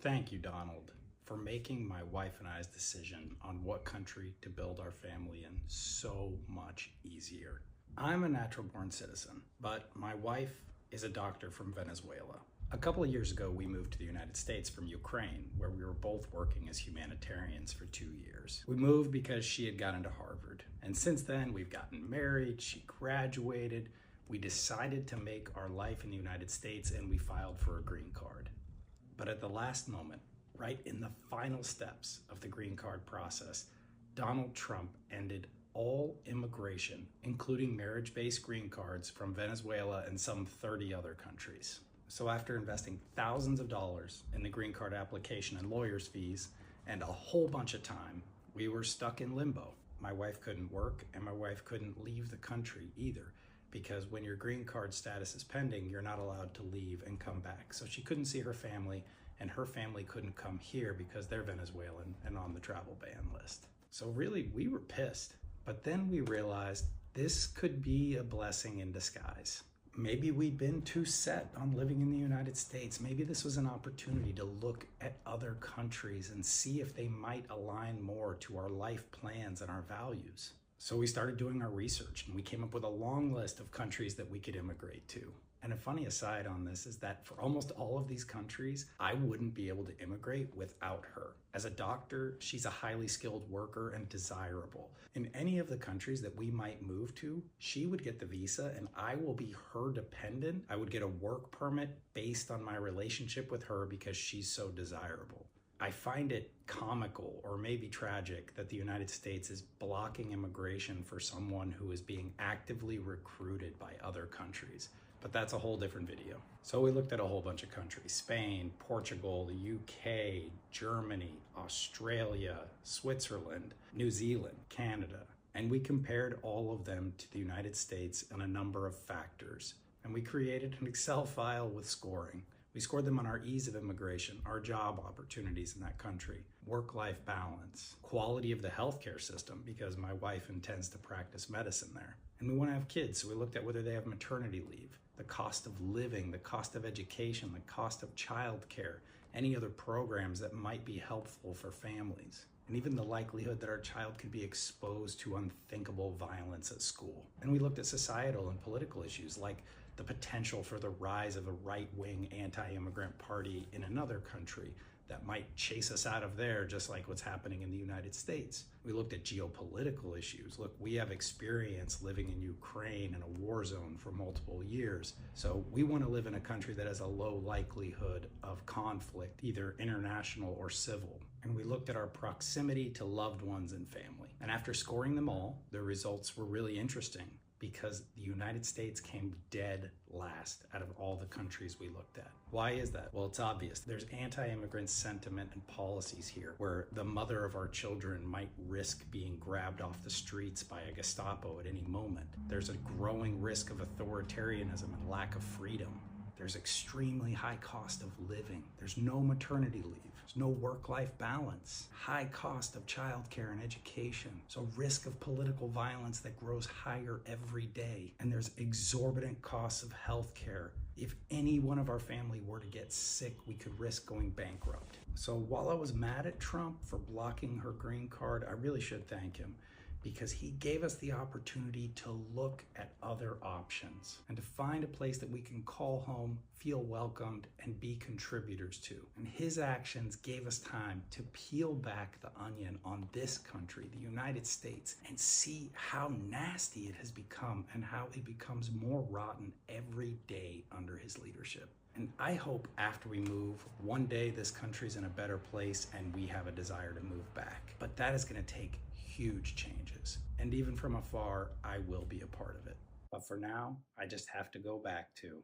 Thank you, Donald, for making my wife and I's decision on what country to build our family in so much easier. I'm a natural-born citizen, but my wife is a doctor from Venezuela. A couple of years ago, we moved to the United States from Ukraine, where we were both working as humanitarians for 2 years. We moved because she had gotten to Harvard, and since then we've gotten married, she graduated, we decided to make our life in the United States, and we filed for a green card. But at the last moment, right in the final steps of the green card process, Donald Trump ended all immigration, including marriage-based green cards from Venezuela and some 30 other countries. So after investing thousands of dollars in the green card application and lawyers' fees and a whole bunch of time, we were stuck in limbo. My wife couldn't work and my wife couldn't leave the country either, because when your green card status is pending, you're not allowed to leave and come back. So she couldn't see her family, and her family couldn't come here because they're Venezuelan and on the travel ban list. So really, we were pissed. But then we realized this could be a blessing in disguise. Maybe we'd been too set on living in the United States. Maybe this was an opportunity to look at other countries and see if they might align more to our life plans and our values. So we started doing our research, and we came up with a long list of countries that we could immigrate to. And a funny aside on this is that for almost all of these countries, I wouldn't be able to immigrate without her. As a doctor, she's a highly skilled worker and desirable. In any of the countries that we might move to, she would get the visa and I will be her dependent. I would get a work permit based on my relationship with her because she's so desirable. I find it comical or maybe tragic that the United States is blocking immigration for someone who is being actively recruited by other countries. But that's a whole different video. So we looked at a whole bunch of countries: Spain, Portugal, the UK, Germany, Australia, Switzerland, New Zealand, Canada. And we compared all of them to the United States on a number of factors. And we created an Excel file with scoring. We scored them on our ease of immigration, our job opportunities in that country, work-life balance, quality of the healthcare system, because my wife intends to practice medicine there. And we want to have kids, so we looked at whether they have maternity leave, the cost of living, the cost of education, the cost of childcare, any other programs that might be helpful for families, and even the likelihood that our child could be exposed to unthinkable violence at school. And we looked at societal and political issues like the potential for the rise of a right-wing anti-immigrant party in another country that might chase us out of there, just like what's happening in the United States. We looked at geopolitical issues. Look, we have experience living in Ukraine in a war zone for multiple years. So we want to live in a country that has a low likelihood of conflict, either international or civil. And we looked at our proximity to loved ones and family. And after scoring them all, the results were really interesting, because the United States came dead last out of all the countries we looked at. Why is that? Well, it's obvious. There's anti-immigrant sentiment and policies here where the mother of our children might risk being grabbed off the streets by a Gestapo at any moment. There's a growing risk of authoritarianism and lack of freedom. There's extremely high cost of living. There's no maternity leave. There's no work-life balance. High cost of childcare and education. So risk of political violence that grows higher every day. And there's exorbitant costs of healthcare. If any one of our family were to get sick, we could risk going bankrupt. So while I was mad at Trump for blocking her green card, I really should thank him, because he gave us the opportunity to look at other options and to find a place that we can call home, feel welcomed, and be contributors to. And his actions gave us time to peel back the onion on this country, the United States, and see how nasty it has become and how it becomes more rotten every day under his leadership. And I hope after we move, one day this country's in a better place and we have a desire to move back. But that is going to take huge changes. And even from afar, I will be a part of it. But for now, I just have to go back to